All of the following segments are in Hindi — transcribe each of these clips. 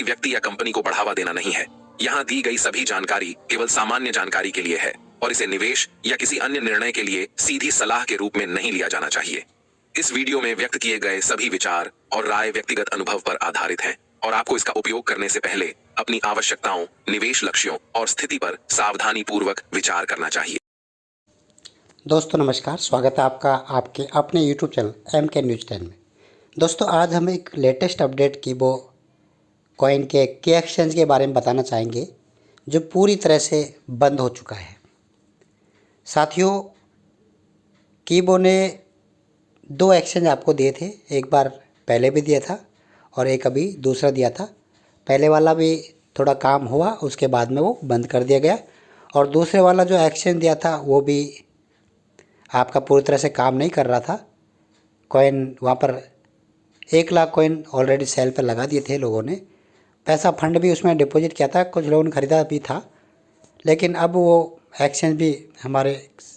व्यक्ति या कंपनी को बढ़ावा देना नहीं है। यहाँ दी गई सभी जानकारी केवल सामान्य जानकारी के लिए है और इसे निवेश या किसी अन्य निर्णय के लिए सीधी सलाह के रूप में नहीं लिया जाना चाहिए। इस वीडियो में व्यक्त किए गए सभी विचार और राय व्यक्तिगत अनुभव पर आधारित हैं और आपको इसका उपयोग करने से पहले अपनी आवश्यकताओं, निवेश लक्ष्यों और स्थिति पर सावधानी पूर्वक विचार करना चाहिए। दोस्तों नमस्कार, स्वागत है आपका आपके अपने YouTube चैनल MK न्यूज़ 10 में। दोस्तों आज हम एक लेटेस्ट अपडेट कीबो कॉइन के एक्सचेंज के बारे में बताना चाहेंगे जो पूरी तरह से बंद हो चुका है। साथियों, कीबो ने 2 एक्सचेंज आपको दिए थे, एक बार पहले भी दिया था और एक अभी दूसरा दिया था। पहले वाला भी थोड़ा काम हुआ, उसके बाद में वो बंद कर दिया गया और दूसरे वाला जो एक्सचेंज दिया था वो भी आपका पूरी तरह से काम नहीं कर रहा था। कॉइन वहाँ पर 1 लाख कॉइन ऑलरेडी सेल पर लगा दिए थे लोगों ने, पैसा फंड भी उसमें डिपॉजिट किया था, कुछ लोगों ने ख़रीदा भी था। लेकिन अब वो एक्सचेंज भी हमारे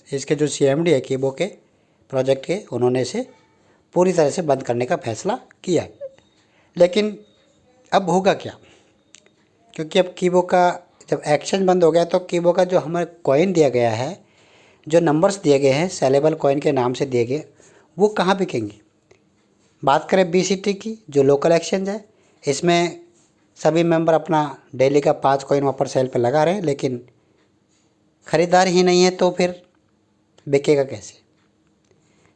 इसके जो CMD है कीबो के प्रोजेक्ट के, उन्होंने इसे पूरी तरह से बंद करने का फैसला किया। लेकिन अब होगा क्या, क्योंकि अब कीबो का जब एक्सचेंज बंद हो गया तो कीबो का जो हमारे कॉइन दिया गया है, जो नंबर्स दिए गए हैं सेलेबल कॉइन के नाम से दिए गए, वो कहाँ बिकेंगे। बात करें BCT की, जो लोकल एक्सचेंज है, इसमें सभी मेंबर अपना डेली का 5 कॉइन वहाँ पर सेल पर लगा रहे हैं, लेकिन ख़रीदार ही नहीं है तो फिर बिकेगा कैसे।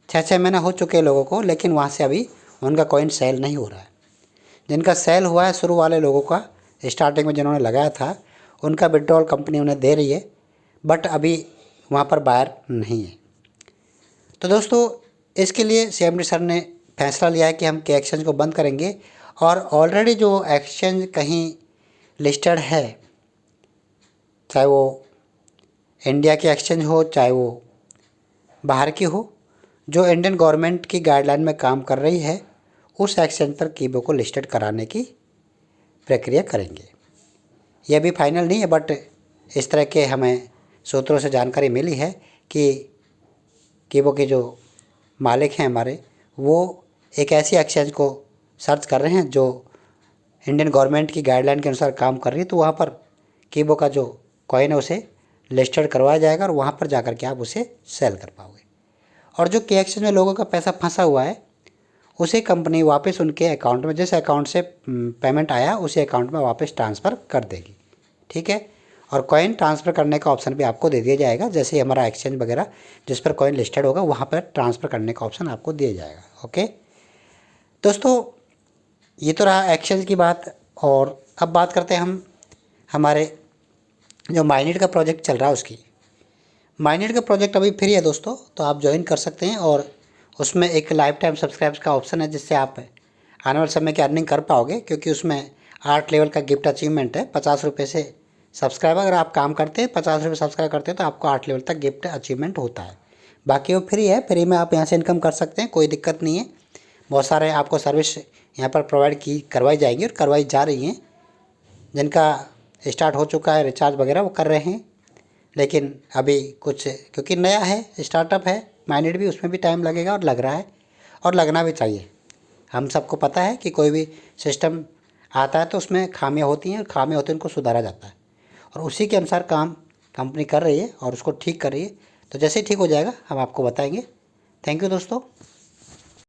6 महीना हो चुके हैं लोगों को, लेकिन वहाँ से अभी उनका कॉइन सेल नहीं हो रहा है। जिनका सेल हुआ है शुरू वाले लोगों का, स्टार्टिंग में जिन्होंने लगाया था, उनका विड्रॉल कंपनी उन्हें दे रही है, बट अभी वहाँ पर बायर नहीं है। तो दोस्तों इसके लिए CMD सर ने फैसला लिया है कि हम के एक्सचेंज को बंद करेंगे और ऑलरेडी जो एक्सचेंज कहीं लिस्टेड है, चाहे वो इंडिया की एक्सचेंज हो चाहे वो बाहर की हो, जो इंडियन गवर्नमेंट की गाइडलाइन में काम कर रही है, उस एक्सचेंज पर कीबो को लिस्टेड कराने की प्रक्रिया करेंगे। यह भी फाइनल नहीं है, बट इस तरह के हमें सूत्रों से जानकारी मिली है कि कीबो के जो मालिक हैं हमारे, वो एक ऐसी एक्सचेंज को सर्च कर रहे हैं जो इंडियन गवर्नमेंट की गाइडलाइन के अनुसार काम कर रही है। तो वहाँ पर कीबो का जो कॉइन है उसे लिस्टेड करवाया जाएगा और वहाँ पर जाकर के आप उसे सेल कर पाओगे। और जो के एक्सचेंज में लोगों का पैसा फंसा हुआ है, उसे कंपनी वापस उनके अकाउंट में, जिस अकाउंट से पेमेंट आया उसी अकाउंट में वापस ट्रांसफ़र कर देगी। ठीक है, और कॉइन ट्रांसफ़र करने का ऑप्शन भी आपको दे दिया जाएगा। जैसे ही हमारा एक्सचेंज वगैरह जिस पर कॉइन लिस्टेड होगा वहाँ पर ट्रांसफ़र करने का ऑप्शन आपको दिया जाएगा। ओके दोस्तों, ये तो रहा एक्सचेंज की बात। और अब बात करते हैं हम हमारे जो माइनेट का प्रोजेक्ट चल रहा है उसकी। माइनेट का प्रोजेक्ट अभी फ्री है दोस्तों, तो आप ज्वाइन कर सकते हैं और उसमें एक लाइफ टाइम सब्सक्राइब्स का ऑप्शन है, जिससे आप आने वाले समय की अर्निंग कर पाओगे, क्योंकि उसमें 8 लेवल का गिफ्ट अचीवमेंट है। 50 रुपये से सब्सक्राइब अगर आप काम करते हैं, 50 रुपये सब्सक्राइब करते हैं तो आपको 8 लेवल तक गिफ्ट अचीवमेंट होता है। बाकी वो फ्री है, फ्री में आप यहाँ से इनकम कर सकते हैं, कोई दिक्कत नहीं है। बहुत सारे आपको सर्विस यहाँ पर प्रोवाइड करवाई जाएंगी और करवाई जा रही हैं। जिनका स्टार्ट हो चुका है रिचार्ज वगैरह वो कर रहे हैं, लेकिन अभी कुछ क्योंकि नया है, स्टार्टअप है माइनेट भी, उसमें भी टाइम लगेगा और लग रहा है और लगना भी चाहिए। हम सबको पता है कि कोई भी सिस्टम आता है तो उसमें खामियां होती हैं और खामियां होती हैं उनको सुधारा जाता है, और उसी के अनुसार काम कंपनी कर रही है और उसको ठीक कर रही है। तो जैसे ही ठीक हो जाएगा हम आपको बताएंगे। थैंक यू दोस्तों।